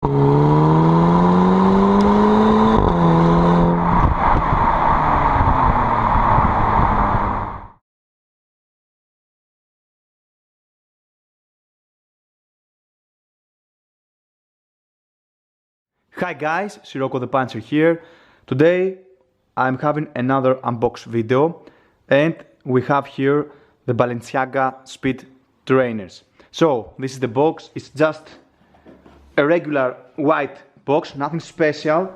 Hi guys, Sirocco the Puncher here. Today I'm having another unbox video and we have here the Balenciaga Speed Trainers. So this is the box, it's just a regular white box, nothing special.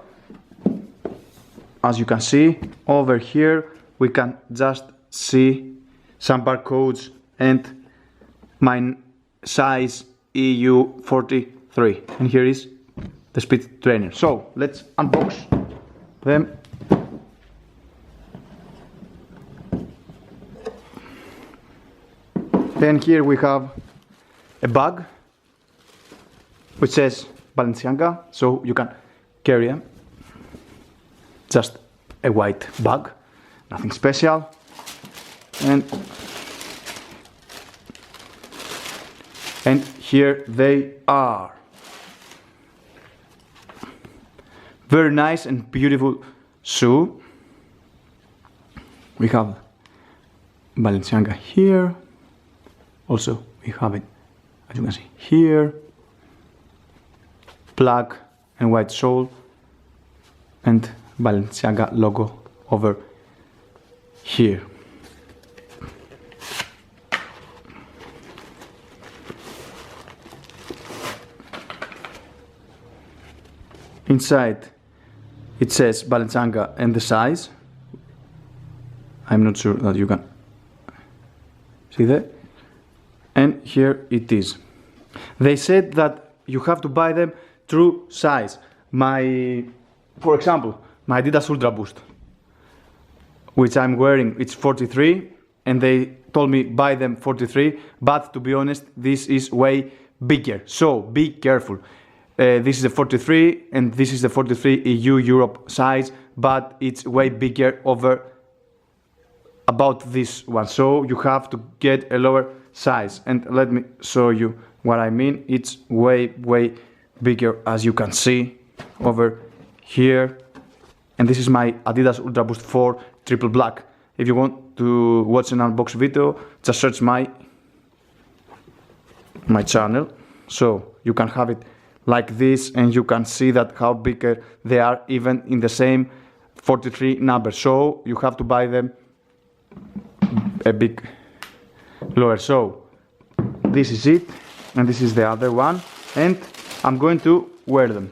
As you can see over here we can just see some barcodes and my size EU43, and here is the Speed Trainer. So let's unbox them. Then here we have a bag which says Balenciaga, so you can carry them. Just a white bag, nothing special. And here they are. Very nice and beautiful shoe. We have Balenciaga here. Also we have it, as you can see here, black and white sole and Balenciaga logo over here. Inside it says Balenciaga and the size. I'm not sure that you can see that. And here it is. They said that you have to buy them true size. For example, my Adidas Ultra Boost, which I'm wearing, it's 43, and they told me buy them 43, but to be honest, this is way bigger, so be careful. This is a 43 and this is the 43 EU Europe size, but it's way bigger over about this one, so you have to get a lower size. And let me show you what I mean. It's way bigger, as you can see over here. And this is my Adidas Ultra Boost 4 triple black. If you want to watch an unbox video, just search my channel, so you can have it like this, and you can see that how bigger they are even in the same 43 number, so you have to buy them a big lower. So this is it, and this is the other one, and I'm going to wear them.